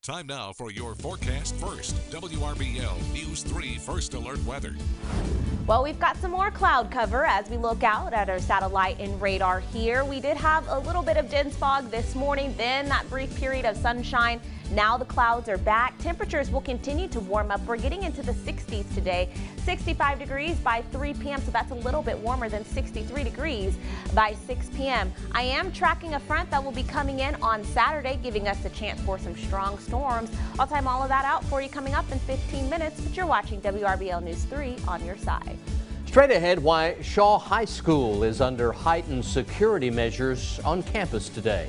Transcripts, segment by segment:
Time now for your forecast first. WRBL News 3 First Alert Weather. Well, we've got some more cloud cover as we look out at our satellite and radar here. We did have a little bit of dense fog this morning, then that brief period of sunshine. Now the clouds are back. Temperatures will continue to warm up. We're getting into the 60s today. 65 degrees by 3 p.m., so that's a little bit warmer than 63 degrees by 6 p.m. I am tracking a front that will be coming in on Saturday, giving us a chance for some strong storms. I'll time all of that out for you coming up in 15 minutes, but you're watching WRBL News 3 on your side. Straight ahead, why Shaw High School is under heightened security measures on campus today.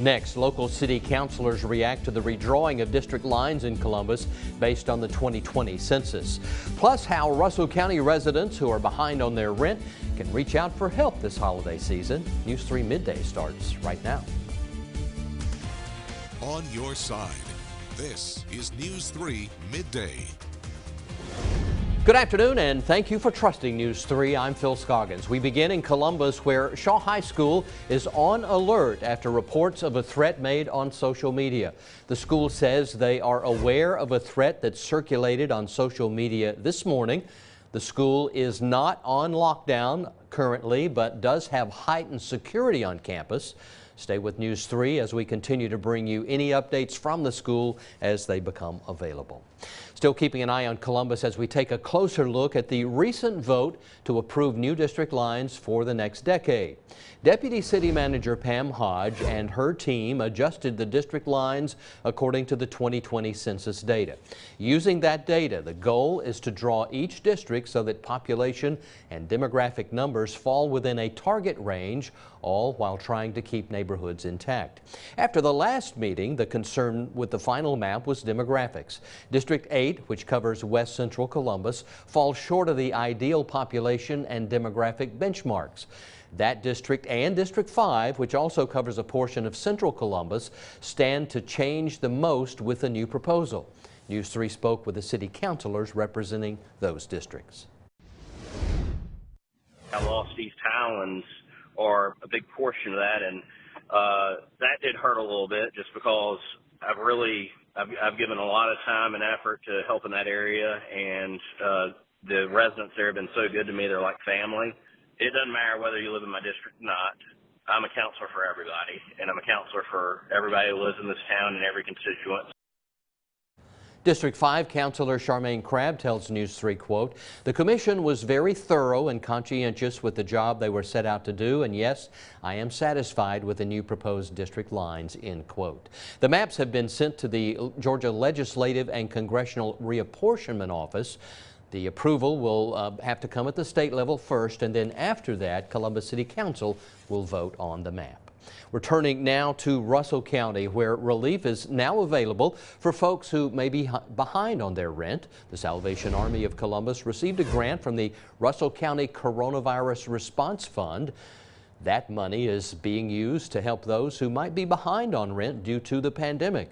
Next, local city councilors react to the redrawing of district lines in Columbus based on the 2020 census. Plus, how Russell County residents who are behind on their rent can reach out for help this holiday season. News 3 Midday starts right now. On your side, this is News 3 Midday. Good afternoon and thank you for trusting News 3. I'm Phil Scoggins. We begin in Columbus where Shaw High School is on alert after reports of a threat made on social media. The school says they are aware of a threat that circulated on social media this morning. The school is not on lockdown currently but does have heightened security on campus. Stay with News 3 as we continue to bring you any updates from the school as they become available. Still keeping an eye on Columbus as we take a closer look at the recent vote to approve new district lines for the next decade. Deputy City Manager Pam Hodge and her team adjusted the district lines according to the 2020 census data. Using that data, the goal is to draw each district so that population and demographic numbers fall within a target range, all while trying to keep neighborhoods intact. After the last meeting, the concern with the final map was demographics. District 8, which covers West Central Columbus, falls short of the ideal population and demographic benchmarks. That district and District 5, which also covers a portion of Central Columbus, stand to change the most with the new proposal. News 3 spoke with the city councilors representing those districts. I lost East Highlands, or a big portion of that, and that did hurt a little bit just because I've given a lot of time and effort to help in that area, and the residents there have been so good to me. They're like family. It doesn't matter whether you live in my district or not. I'm a counselor for everybody, and I'm a counselor for everybody who lives in this town and every constituent. District 5 Councilor Charmaine Crabb tells News 3, quote, "The commission was very thorough and conscientious with the job they were set out to do, and yes, I am satisfied with the new proposed district lines," end quote. The maps have been sent to the Georgia Legislative and Congressional Reapportionment Office. The approval will have to come at the state level first, and then after that, Columbus City Council will vote on the map. We're turning now to Russell County, where relief is now available for folks who may be behind on their rent. The Salvation Army of Columbus received a grant from the Russell County Coronavirus Response Fund. That money is being used to help those who might be behind on rent due to the pandemic.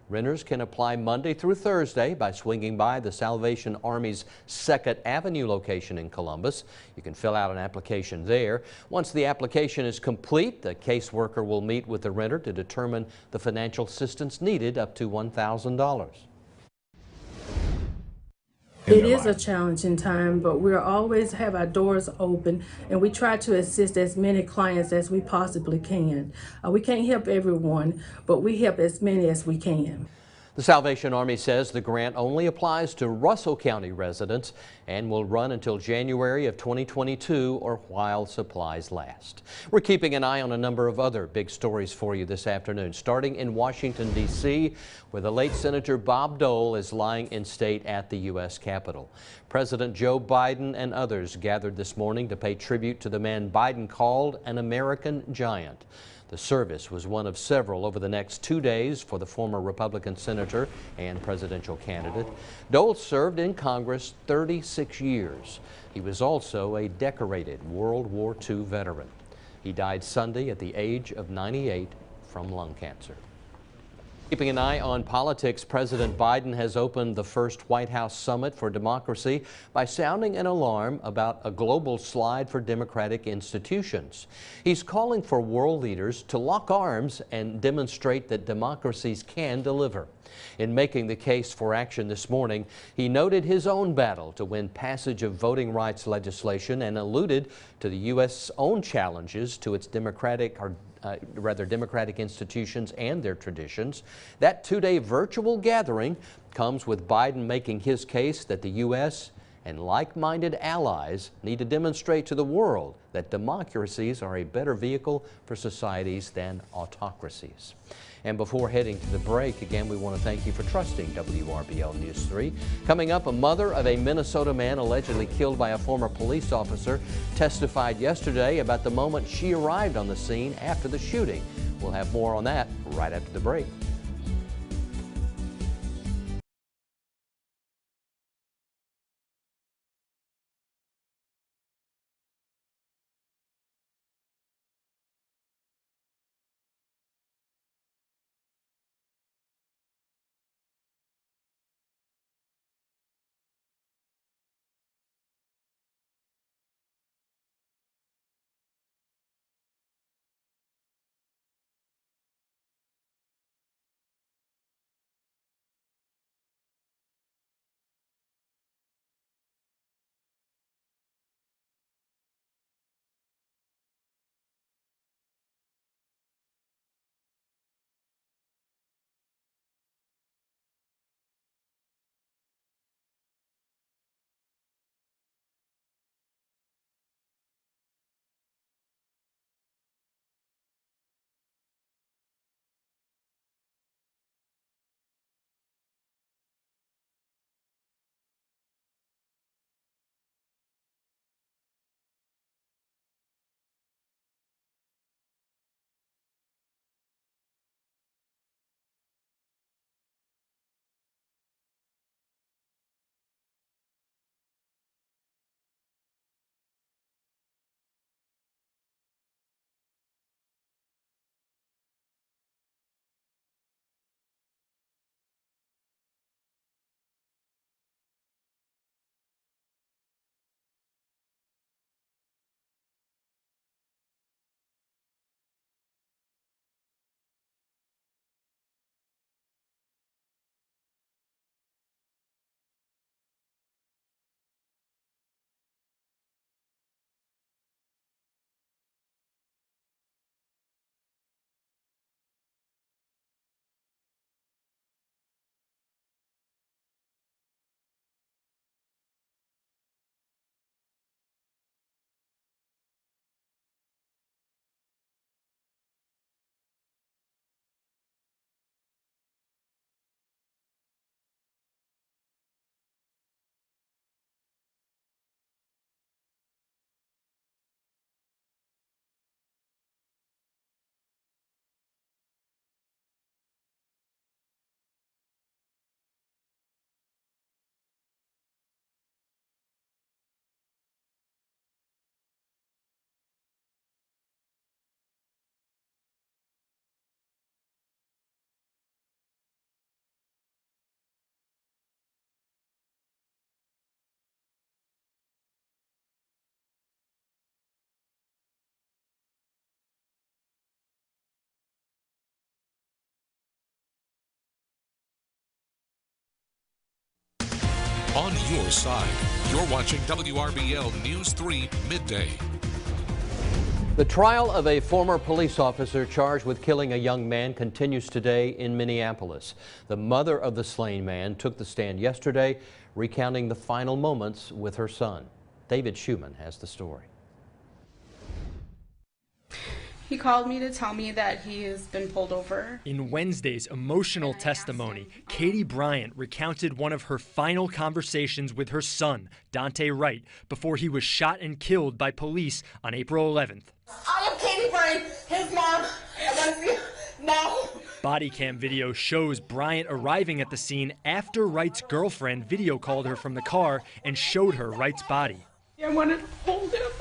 Renters can apply Monday through Thursday by swinging by the Salvation Army's 2nd Avenue location in Columbus. You can fill out an application there. Once the application is complete, the caseworker will meet with the renter to determine the financial assistance needed up to $1,000. It is a challenging time, but we'll always have our doors open, and we try to assist as many clients as we possibly can. We can't help everyone, but we help as many as we can. The Salvation Army says the grant only applies to Russell County residents and will run until January of 2022 or while supplies last. We're keeping an eye on a number of other big stories for you this afternoon, starting in Washington, D.C., where the late Senator Bob Dole is lying in state at the U.S. Capitol. President Joe Biden and others gathered this morning to pay tribute to the man Biden called an American giant. The service was one of several over the next 2 days for the former Republican senator and presidential candidate. Dole served in Congress 36 years. He was also a decorated World War II veteran. He died Sunday at the age of 98 from lung cancer. Keeping an eye on politics, President Biden has opened the first White House Summit for Democracy by sounding an alarm about a global slide for democratic institutions. He's calling for world leaders to lock arms and demonstrate that democracies can deliver. In making the case for action this morning, he noted his own battle to win passage of voting rights legislation and alluded to the U.S.'s own challenges to its democratic institutions and their traditions. That two-day virtual gathering comes with Biden making his case that the U.S. and like-minded allies need to demonstrate to the world that democracies are a better vehicle for societies than autocracies. And before heading to the break, again, we want to thank you for trusting WRBL News 3. Coming up, a mother of a Minnesota man allegedly killed by a former police officer testified yesterday about the moment she arrived on the scene after the shooting. We'll have more on that right after the break. On your side, you're watching WRBL News 3 Midday. The trial of a former police officer charged with killing a young man continues today in Minneapolis. The mother of the slain man took the stand yesterday, recounting the final moments with her son. David Schumann has the story. He called me to tell me that he has been pulled over. In Wednesday's emotional testimony, Katie Bryant recounted one of her final conversations with her son, Dante Wright, before he was shot and killed by police on April 11th. I am Katie Bryant, his mom. I want to see now. Body cam video shows Bryant arriving at the scene after Wright's girlfriend video called her from the car and showed her Wright's body. I wanted to hold him.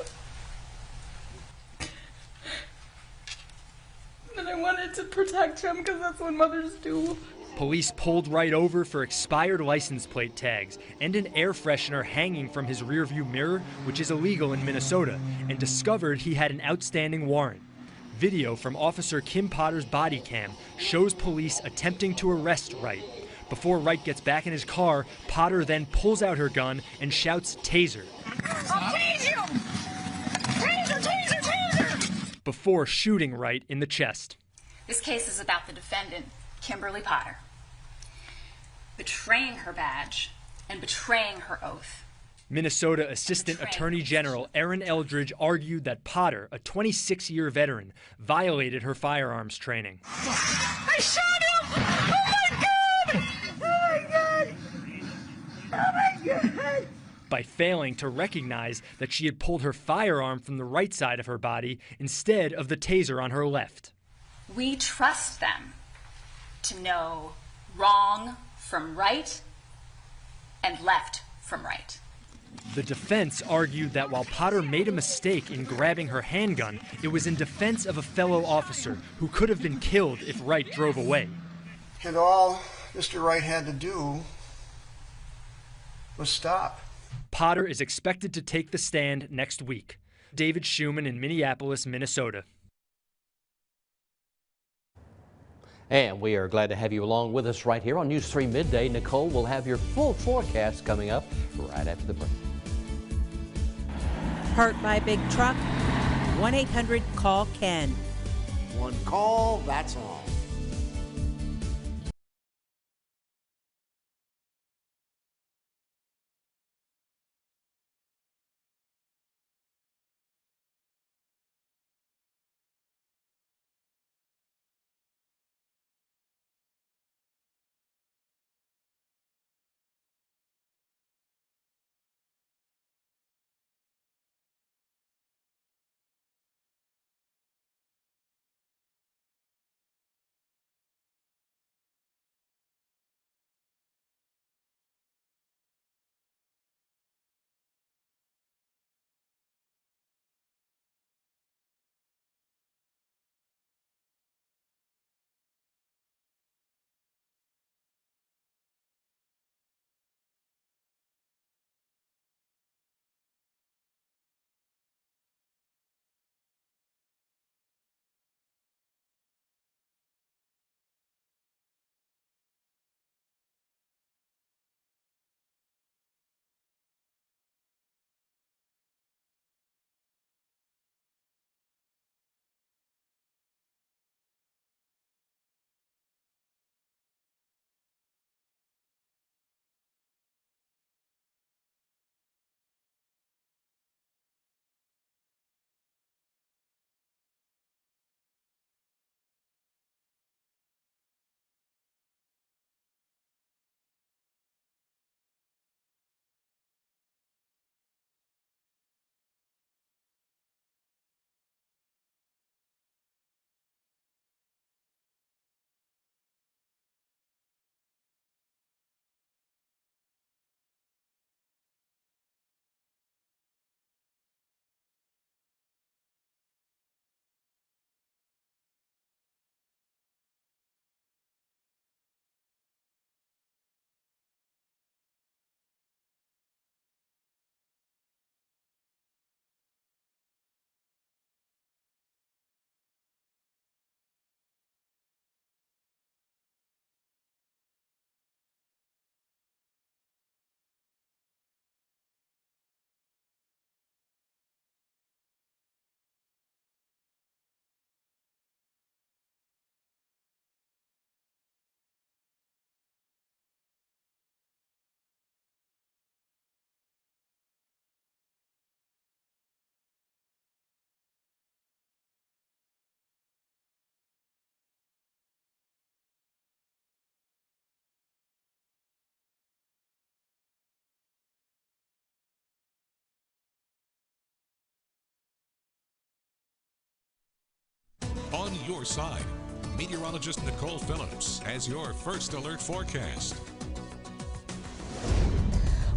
And I wanted wanted to protect him because that's what mothers do. Police pulled Wright over for expired license plate tags and an air freshener hanging from his rearview mirror, which is illegal in Minnesota, and discovered he had an outstanding warrant. Video from Officer Kim Potter's body cam shows police attempting to arrest Wright. Before Wright gets back in his car, Potter then pulls out her gun and shouts, "Taser." I'll tase you! Taser, taser, taser! Before shooting Wright in the chest. This case is about the defendant, Kimberly Potter, betraying her badge and betraying her oath. Minnesota Assistant Attorney General Erin Eldridge argued that Potter, a 26-year veteran, violated her firearms training. I shot him! Oh my God! Oh my God! Oh my God! By failing to recognize that she had pulled her firearm from the right side of her body instead of the taser on her left. We trust them to know wrong from right and left from right. The defense argued that while Potter made a mistake in grabbing her handgun, it was in defense of a fellow officer who could have been killed if Wright drove away. And all Mr. Wright had to do was stop. Potter is expected to take the stand next week. David Schumann in Minneapolis, Minnesota. And we are glad to have you along with us right here on News 3 Midday. Nicole will have your full forecast coming up right after the break. Hurt by big truck? 1-800-CALL-KEN. One call, that's all. On your side, meteorologist Nicole Phillips has your first alert forecast.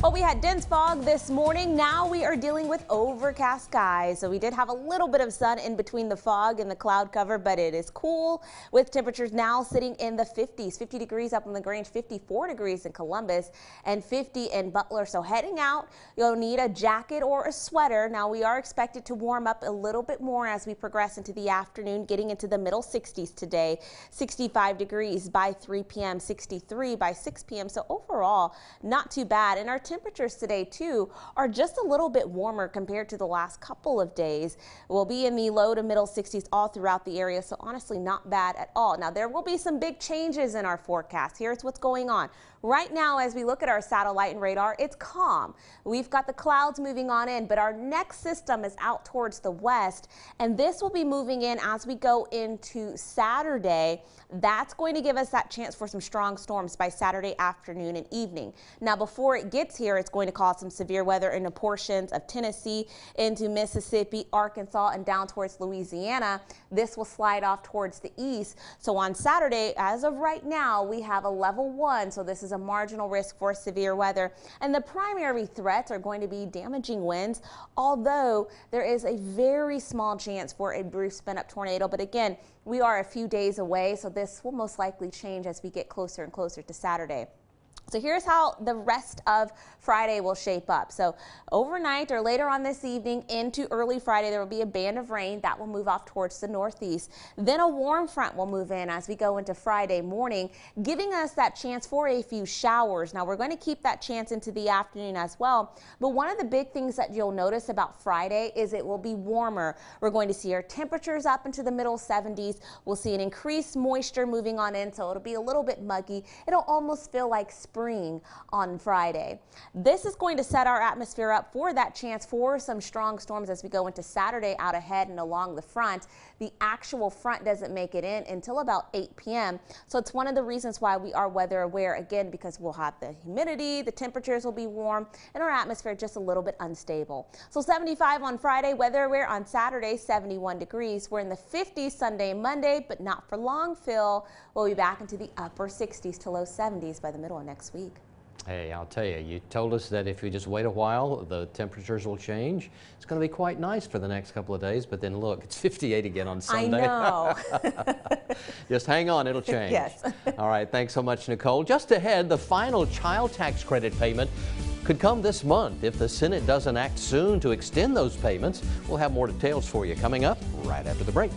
Well, we had dense fog this morning. Now we are dealing with overcast skies. So we did have a little bit of sun in between the fog and the cloud cover, but it is cool with temperatures now sitting in the 50s, 50 degrees up in LaGrange, 54 degrees in Columbus, and 50 in Butler. So heading out, you'll need a jacket or a sweater. Now we are expected to warm up a little bit more as we progress into the afternoon, getting into the middle 60s today, 65 degrees by 3 p.m., 63 by 6 p.m. So overall, not too bad. And our temperatures today too are just a little bit warmer compared to the last couple of days. We'll be in the low to middle 60s all throughout the area, so honestly not bad at all. Now there will be some big changes in our forecast. Here's what's going on. Right now, as we look at our satellite and radar, it's calm. We've got the clouds moving on in, but our next system is out towards the west, and this will be moving in as we go into Saturday. That's going to give us that chance for some strong storms by Saturday afternoon and evening. Now, before it gets here, it's going to cause some severe weather into portions of Tennessee, into Mississippi, Arkansas, and down towards Louisiana. This will slide off towards the east. So on Saturday, as of right now, we have a level 1. So this is a marginal risk for severe weather. And the primary threats are going to be damaging winds, although there is a very small chance for a brief spin-up tornado. But again, we are a few days away, so this will most likely change as we get closer and closer to Saturday. So here's how the rest of Friday will shape up. So overnight or later on this evening into early Friday, there will be a band of rain that will move off towards the northeast. Then a warm front will move in as we go into Friday morning, giving us that chance for a few showers. Now we're going to keep that chance into the afternoon as well. But one of the big things that you'll notice about Friday is it will be warmer. We're going to see our temperatures up into the middle 70s. We'll see an increased moisture moving on in, so it'll be a little bit muggy. It'll almost feel like spring on Friday. This is going to set our atmosphere up for that chance for some strong storms as we go into Saturday out ahead and along the front. The actual front doesn't make it in until about 8 p.m. So it's one of the reasons why we are weather aware, again, because we'll have the humidity, the temperatures will be warm, and our atmosphere just a little bit unstable. So 75 on Friday, weather aware on Saturday, 71 degrees. We're in the 50s Sunday and Monday, but not for long, Phil. We'll be back into the upper 60s to low 70s by the middle of next week. Hey, I'll tell you, you told us that if you just wait a while, the temperatures will change. It's going to be quite nice for the next couple of days, but then look, it's 58 again on Sunday. I know. Just hang on, it'll change. Yes. All right, thanks so much, Nicole. Just ahead, the final child tax credit payment could come this month if the Senate doesn't act soon to extend those payments. We'll have more details for you coming up right after the break.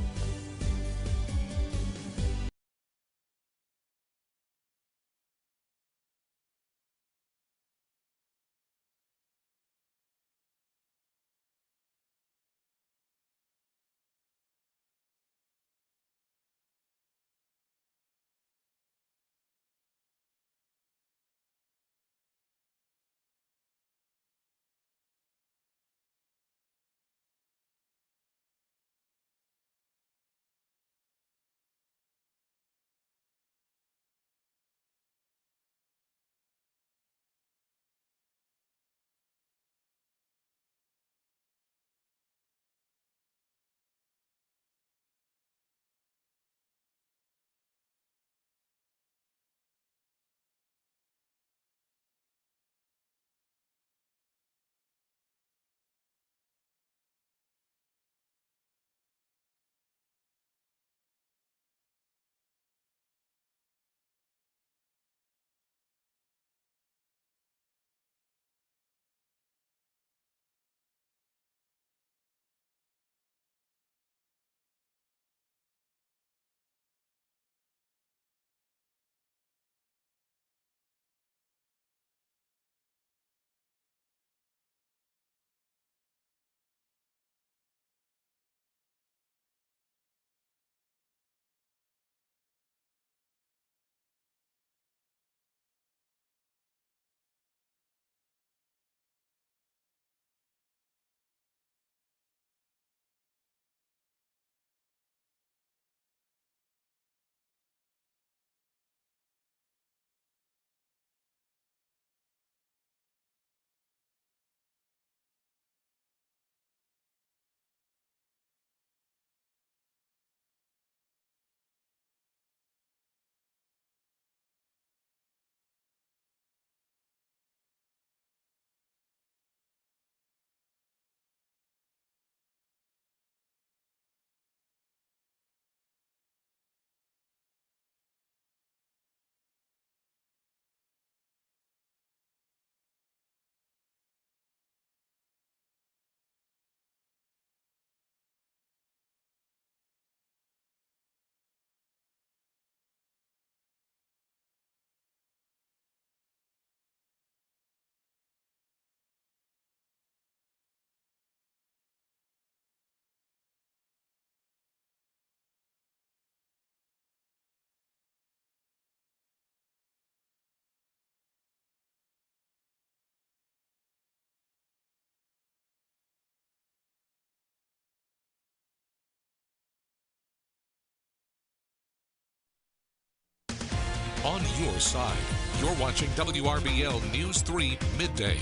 on your side. You're watching WRBL News 3 Midday.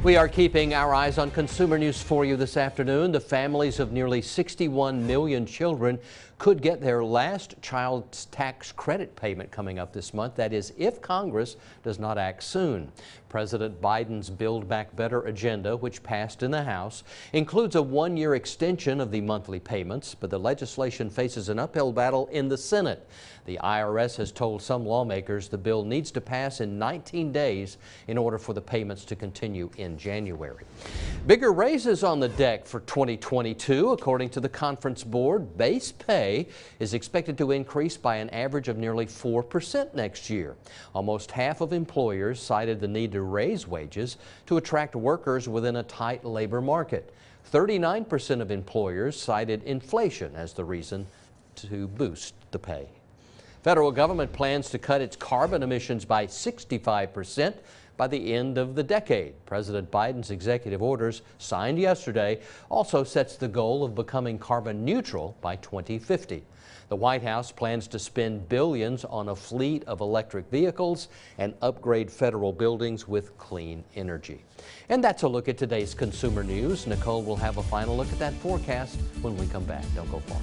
We are keeping our eyes on consumer news for you this afternoon. The families of nearly 61 million children could get their last child tax credit payment coming up this month. That is, if Congress does not act soon. President Biden's Build Back Better agenda, which passed in the House, includes a one-year extension of the monthly payments, but the legislation faces an uphill battle in the Senate. The IRS has told some lawmakers the bill needs to pass in 19 days in order for the payments to continue in January. Bigger raises on the deck for 2022. According to the Conference Board, base pay is expected to increase by an average of nearly 4% next year. Almost half of employers cited the need to raise wages to attract workers within a tight labor market. 39% of employers cited inflation as the reason to boost the pay. Federal government plans to cut its carbon emissions by 65% by the end of the decade. President Biden's executive orders, signed yesterday, also sets the goal of becoming carbon neutral by 2050. The White House plans to spend billions on a fleet of electric vehicles and upgrade federal buildings with clean energy. And that's a look at today's consumer news. Nicole will have a final look at that forecast when we come back. Don't go far.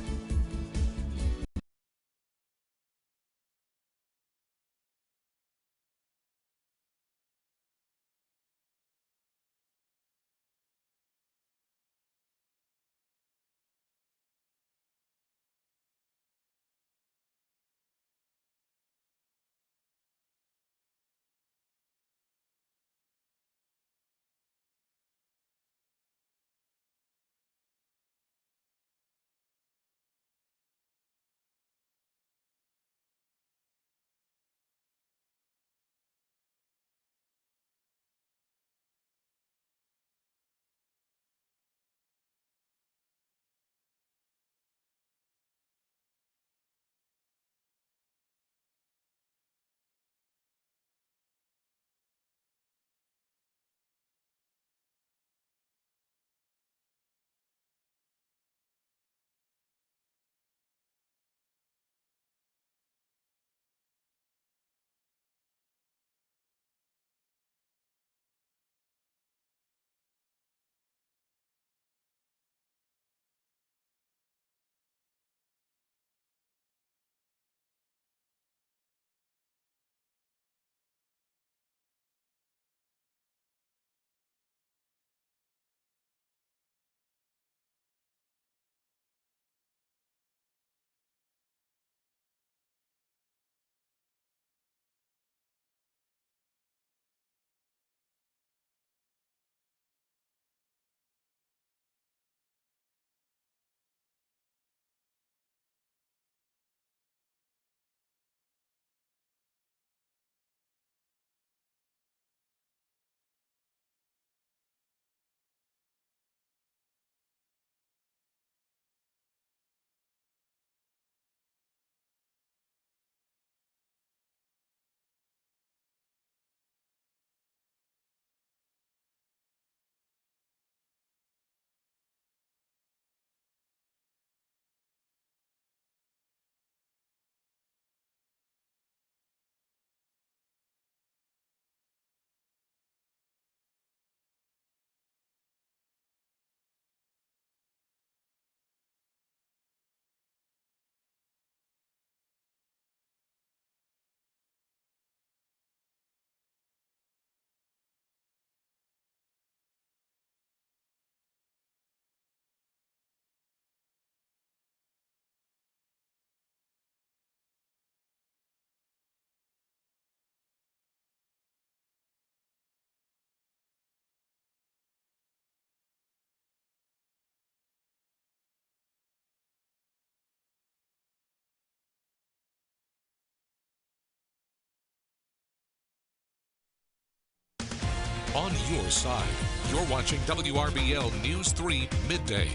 On your side, you're watching WRBL News 3 Midday.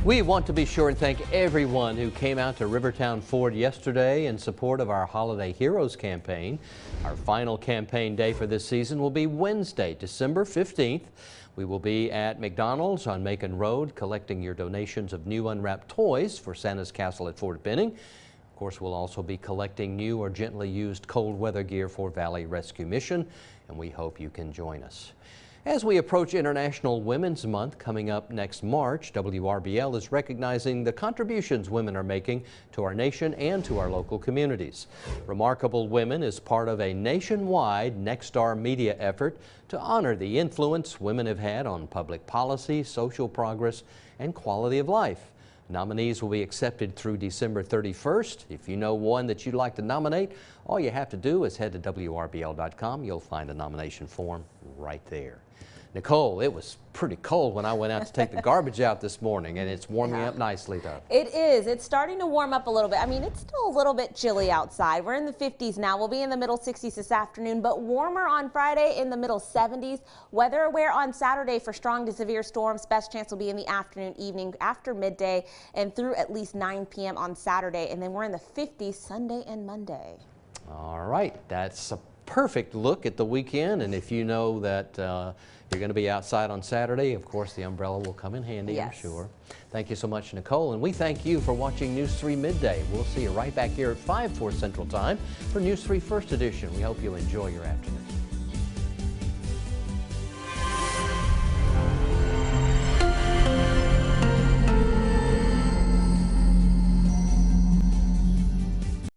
We want to be sure and thank everyone who came out to Rivertown Ford yesterday in support of our Holiday Heroes campaign. Our final campaign day for this season will be Wednesday, December 15th. We will be at McDonald's on Macon Road collecting your donations of new unwrapped toys for Santa's Castle at Fort Benning. Of course, we'll also be collecting new or gently used cold weather gear for Valley Rescue Mission, and we hope you can join us. As we approach International Women's Month coming up next March, WRBL is recognizing the contributions women are making to our nation and to our local communities. Remarkable Women is part of a nationwide Nexstar media effort to honor the influence women have had on public policy, social progress, and quality of life. Nominees will be accepted through December 31st. If you know one that you'd like to nominate, all you have to do is head to WRBL.com. You'll find a nomination form right there. Nicole, it was pretty cold when I went out to take the garbage out this morning, and it's warming up nicely, though. It is. It's starting to warm up a little bit. I mean, it's still a little bit chilly outside. We're in the 50s now. We'll be in the middle 60s this afternoon, but warmer on Friday, in the middle 70s. Weather aware on Saturday for strong to severe storms. Best chance will be in the afternoon, evening, after midday, and through at least 9 p.m. on Saturday. And then we're in the 50s Sunday and Monday. All right. That's a perfect look at the weekend, and if you know that you're going to be outside on Saturday, of course the umbrella will come in handy, yes. I'm sure. Thank you so much, Nicole, and we thank you for watching News 3 Midday. We'll see you right back here at 5/4 Central Time for News 3 First Edition. We hope you enjoy your afternoon.